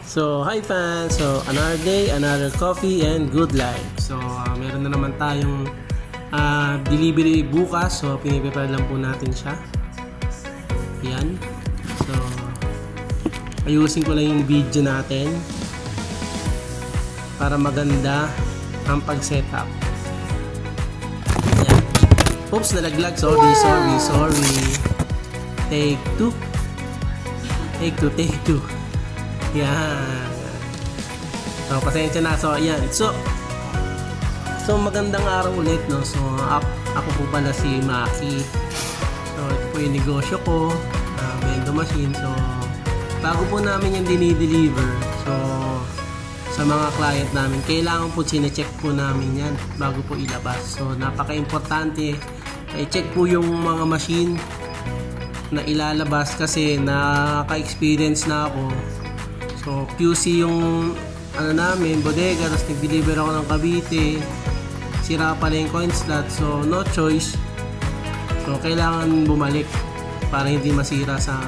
So, hi fans! So, another day, another coffee, and good life. So, meron na naman tayong delivery bukas. So, piniprepare lang po natin siya. Yan. So, ayusin ko lang yung video natin para maganda ang pag-setup. Yan. Oops, nalaglag. Sorry. Take two. Yan. So, pasensya na. So, ayan. So magandang araw ulit, no? So, ako po pala si Maki. So, ito po yung negosyo ko. Vendo machine. So, bago po namin yung dinideliver. So, sa mga client namin, kailangan po sinecheck po namin yan bago po ilabas. So, napaka-importante. I-check po yung mga machine na ilalabas kasi nakaka-experience na ako. So, QC yung namin, bodega, tapos nag-deliver ako ng Cavite. Sira pala yung coin slot, so no choice. So, kailangan bumalik para hindi masira sa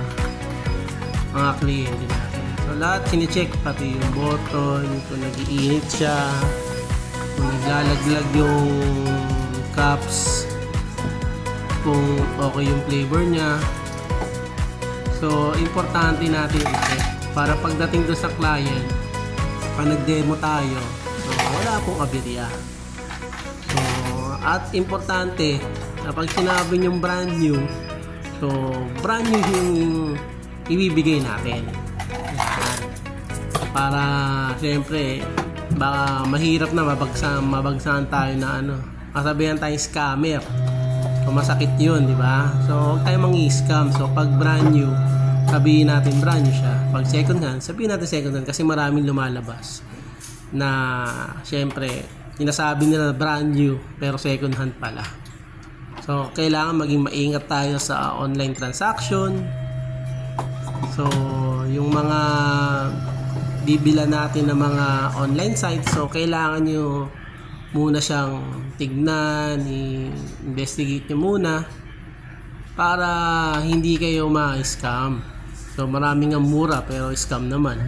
mga kliyente natin. So, lahat sine-check, pati yung button, kung nag-iinit siya, kung naglalaglag yung cups, kung okay yung flavor niya. So, importante natin i-check para pagdating doon sa client, pag nag-demo tayo, so wala pong aberya. So, at importante, kapag sinabi yung brand new, so brand new yung ibibigay natin. Yan. Para siyempre, baka mahirap na mabagsahan tayo na masabihan tayong scammer. So, masakit yun, di ba? So, huwag tayo mangi-scam. So, pag brand new, sabihin natin brand new siya. Pag second hand, sabihin natin second hand kasi maraming lumalabas na syempre sinasabi nila na brand new pero second hand pala. So, kailangan maging maingat tayo sa online transaction. So, yung mga bibila natin ng mga online sites, so kailangan nyo muna siyang tignan, i-investigate nyo muna para hindi kayo ma-scam. So, maraming ang mura pero scam naman.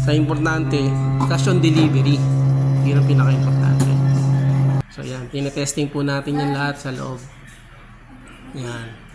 So, importante, cash on delivery. Yun ang pinaka-importante. So, yan. Tinetesting po natin yung lahat sa loob. Yan.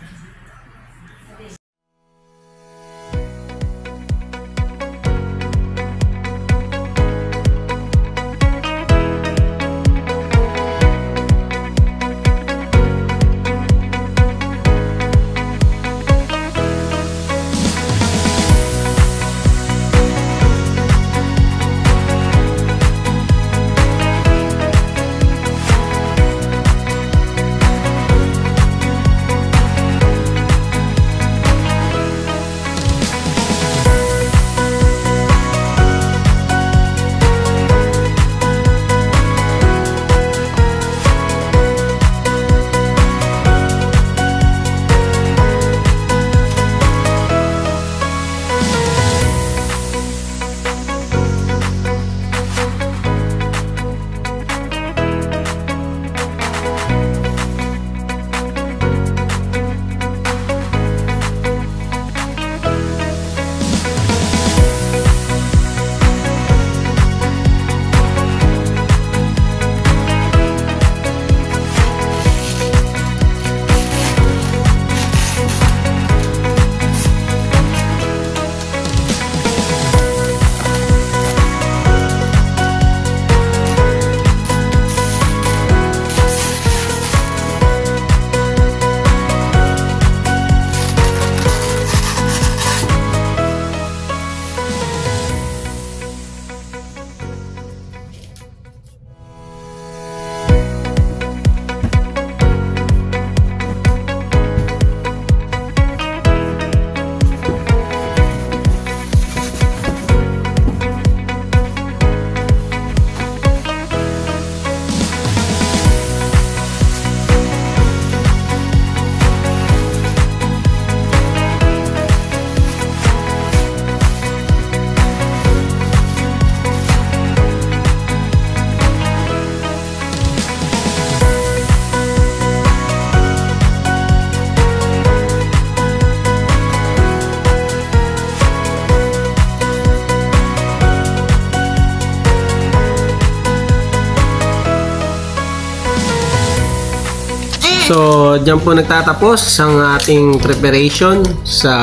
So, dyan po nagtatapos ang ating preparation sa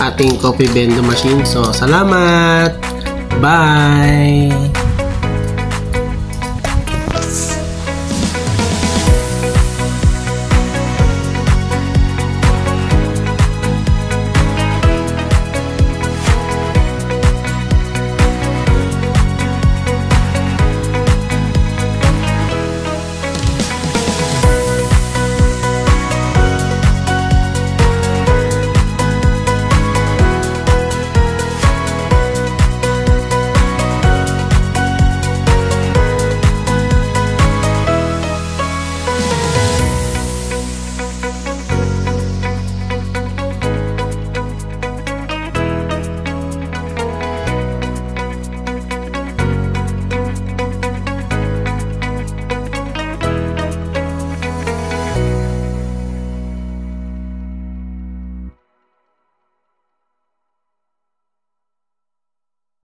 ating coffee bendo machine. So, salamat! Bye!